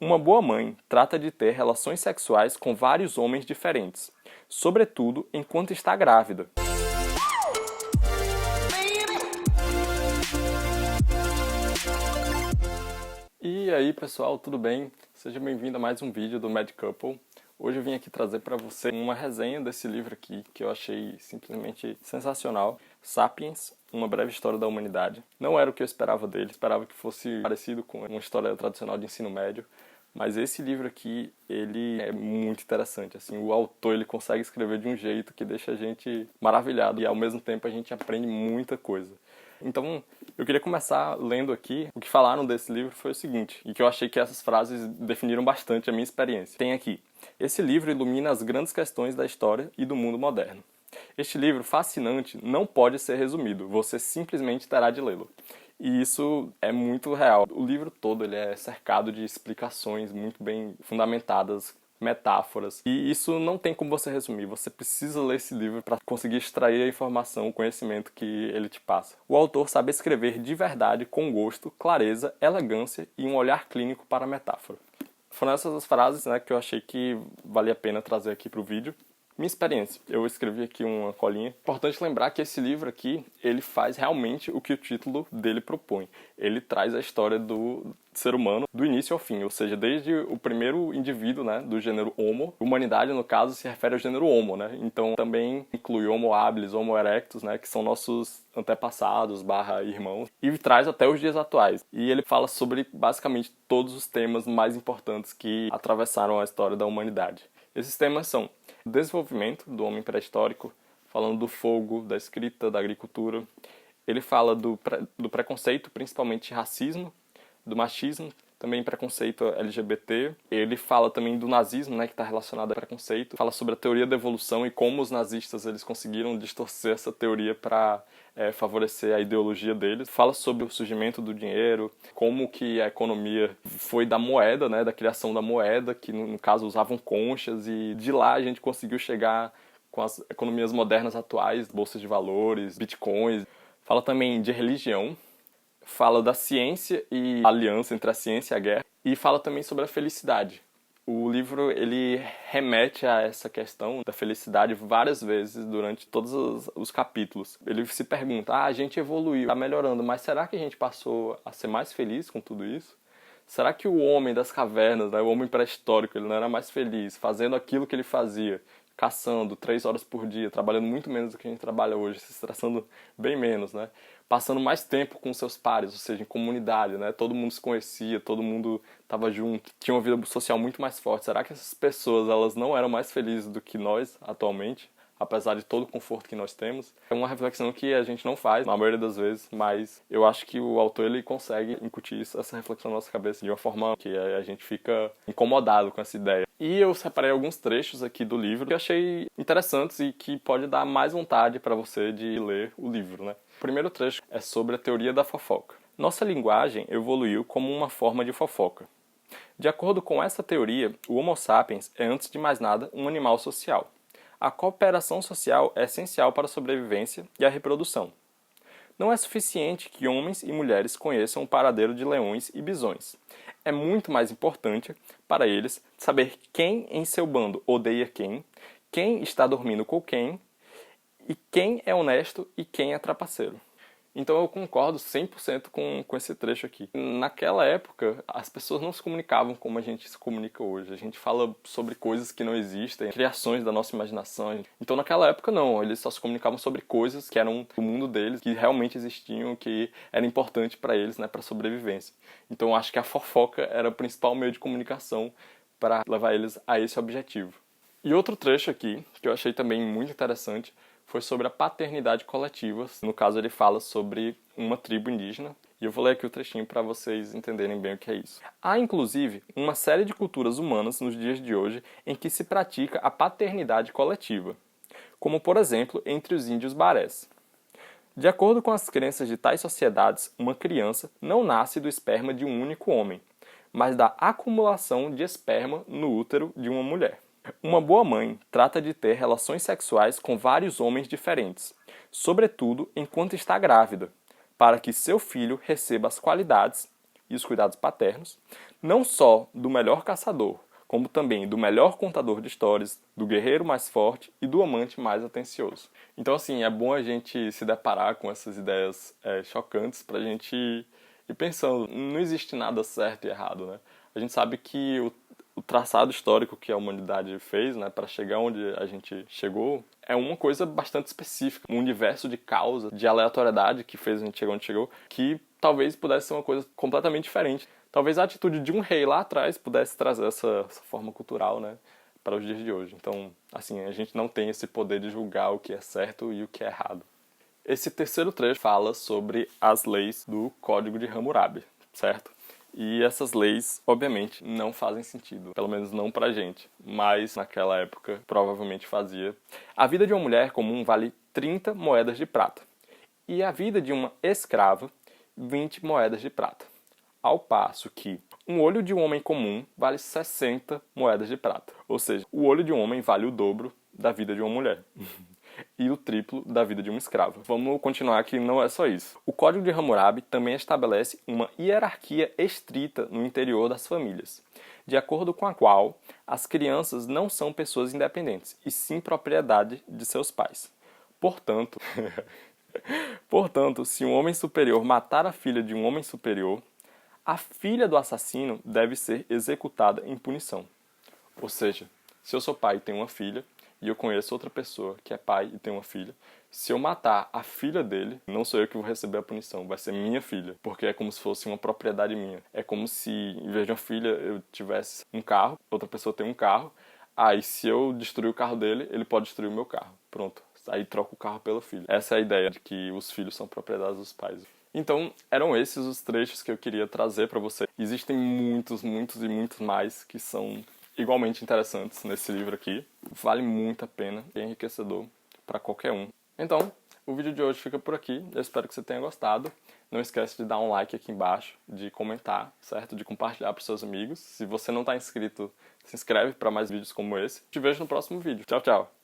Uma boa mãe trata de ter relações sexuais com vários homens diferentes, sobretudo enquanto está grávida. E aí pessoal, tudo bem? Seja bem-vindo a mais um vídeo do Mad Couple. Hoje eu vim aqui trazer para você uma resenha desse livro aqui, que eu achei simplesmente sensacional. Sapiens, Uma Breve História da Humanidade. Não era o que eu esperava dele, esperava que fosse parecido com uma história tradicional de ensino médio. Mas esse livro aqui, ele é muito interessante, assim, o autor ele consegue escrever de um jeito que deixa a gente maravilhado e ao mesmo tempo a gente aprende muita coisa. Então, eu queria começar lendo aqui, o que falaram desse livro foi o seguinte, e que eu achei que essas frases definiram bastante a minha experiência. Tem aqui: esse livro ilumina as grandes questões da história e do mundo moderno. Este livro fascinante não pode ser resumido, você simplesmente terá de lê-lo. E isso é muito real. O livro todo ele é cercado de explicações muito bem fundamentadas, metáforas. E isso não tem como você resumir. Você precisa ler esse livro para conseguir extrair a informação, o conhecimento que ele te passa. O autor sabe escrever de verdade, com gosto, clareza, elegância e um olhar clínico para a metáfora. Foram essas as frases, né, que eu achei que valia a pena trazer aqui para o vídeo. Minha experiência, eu escrevi aqui uma colinha. Importante lembrar que esse livro aqui, ele faz realmente o que o título dele propõe. Ele traz a história do ser humano do início ao fim, ou seja, desde o primeiro indivíduo, né, do gênero Homo. Humanidade, no caso, se refere ao gênero Homo, né? Então também inclui Homo habilis, Homo erectus, né, que são nossos antepassados, irmãos, e traz até os dias atuais. E ele fala sobre basicamente todos os temas mais importantes que atravessaram a história da humanidade. Esses temas são o desenvolvimento do homem pré-histórico, falando do fogo, da escrita, da agricultura. Ele fala do preconceito, principalmente racismo, do machismo, também preconceito LGBT. Ele fala também do nazismo, né, que está relacionado ao preconceito. Fala sobre a teoria da evolução e como os nazistas eles conseguiram distorcer essa teoria para favorecer a ideologia deles. Fala sobre o surgimento do dinheiro, como que a economia foi da moeda, né, da criação da moeda, que no caso usavam conchas, e de lá a gente conseguiu chegar com as economias modernas atuais, bolsas de valores, bitcoins. Fala também de religião, fala da ciência e a aliança entre a ciência e a guerra, e fala também sobre a felicidade. O livro ele remete a essa questão da felicidade várias vezes durante todos os capítulos. Ele se pergunta, a gente evoluiu, está melhorando, mas será que a gente passou a ser mais feliz com tudo isso? Será que o homem das cavernas, né, o homem pré-histórico, ele não era mais feliz fazendo aquilo que ele fazia? Caçando 3 horas por dia, trabalhando muito menos do que a gente trabalha hoje, se estressando bem menos, né? Passando mais tempo com seus pares, ou seja, em comunidade, né? Todo mundo se conhecia, todo mundo estava junto, tinha uma vida social muito mais forte. Será que essas pessoas elas não eram mais felizes do que nós atualmente, apesar de todo o conforto que nós temos? É uma reflexão que a gente não faz, na maioria das vezes, mas eu acho que o autor ele consegue incutir essa reflexão na nossa cabeça de uma forma que a gente fica incomodado com essa ideia. E eu separei alguns trechos aqui do livro que eu achei interessantes e que pode dar mais vontade para você de ler o livro, né? O primeiro trecho é sobre a teoria da fofoca. Nossa linguagem evoluiu como uma forma de fofoca. De acordo com essa teoria, o Homo sapiens é, antes de mais nada, um animal social. A cooperação social é essencial para a sobrevivência e a reprodução. Não é suficiente que homens e mulheres conheçam o paradeiro de leões e bisões. É muito mais importante para eles saber quem em seu bando odeia quem está dormindo com quem, e quem é honesto e quem é trapaceiro. Então eu concordo 100% com esse trecho aqui. Naquela época, as pessoas não se comunicavam como a gente se comunica hoje. A gente fala sobre coisas que não existem, criações da nossa imaginação. Então naquela época não, eles só se comunicavam sobre coisas que eram do mundo deles, que realmente existiam, que era importante para eles, né, para a sobrevivência. Então eu acho que a fofoca era o principal meio de comunicação para levar eles a esse objetivo. E outro trecho aqui, que eu achei também muito interessante, foi sobre a paternidade coletiva. No caso, ele fala sobre uma tribo indígena. E eu vou ler aqui o trechinho para vocês entenderem bem o que é isso. Há, inclusive, uma série de culturas humanas nos dias de hoje em que se pratica a paternidade coletiva, como, por exemplo, entre os índios barés. De acordo com as crenças de tais sociedades, uma criança não nasce do esperma de um único homem, mas da acumulação de esperma no útero de uma mulher. Uma boa mãe trata de ter relações sexuais com vários homens diferentes, sobretudo enquanto está grávida, para que seu filho receba as qualidades, e os cuidados paternos, não só do melhor caçador, como também do melhor contador de histórias, do guerreiro mais forte e do amante mais atencioso. Então, assim, é bom a gente se deparar com essas ideias chocantes pra gente ir pensando, não existe nada certo e errado, né? A gente sabe que o traçado histórico que a humanidade fez, né, para chegar onde a gente chegou, é uma coisa bastante específica, um universo de causa, de aleatoriedade que fez a gente chegar onde chegou, que talvez pudesse ser uma coisa completamente diferente. Talvez a atitude de um rei lá atrás pudesse trazer essa forma cultural, né, para os dias de hoje. Então, assim, a gente não tem esse poder de julgar o que é certo e o que é errado. Esse terceiro trecho fala sobre as leis do Código de Hammurabi, certo? E essas leis, obviamente, não fazem sentido, pelo menos não pra gente, mas naquela época provavelmente fazia. A vida de uma mulher comum vale 30 moedas de prata, e a vida de uma escrava, 20 moedas de prata. Ao passo que um olho de um homem comum vale 60 moedas de prata. Ou seja, o olho de um homem vale o dobro da vida de uma mulher. E o triplo da vida de um escravo. Vamos continuar que não é só isso. O Código de Hammurabi também estabelece uma hierarquia estrita no interior das famílias, de acordo com a qual as crianças não são pessoas independentes, e sim propriedade de seus pais. Portanto, se um homem superior matar a filha de um homem superior, a filha do assassino deve ser executada em punição. Ou seja, se eu sou pai e tenho uma filha, e eu conheço outra pessoa que é pai e tem uma filha, se eu matar a filha dele, não sou eu que vou receber a punição, vai ser minha filha, porque é como se fosse uma propriedade minha. É como se, em vez de uma filha, eu tivesse um carro, outra pessoa tem um carro, aí se eu destruir o carro dele, ele pode destruir o meu carro. Pronto. Aí troca o carro pelo filho. Essa é a ideia de que os filhos são propriedades dos pais. Então, eram esses os trechos que eu queria trazer para você. Existem muitos e muitos mais que são igualmente interessantes nesse livro aqui. Vale muito a pena, é enriquecedor para qualquer um. Então, o vídeo de hoje fica por aqui. Eu espero que você tenha gostado. Não esquece de dar um like aqui embaixo, de comentar, certo? De compartilhar para os seus amigos. Se você não está inscrito, se inscreve para mais vídeos como esse. Te vejo no próximo vídeo. Tchau, tchau!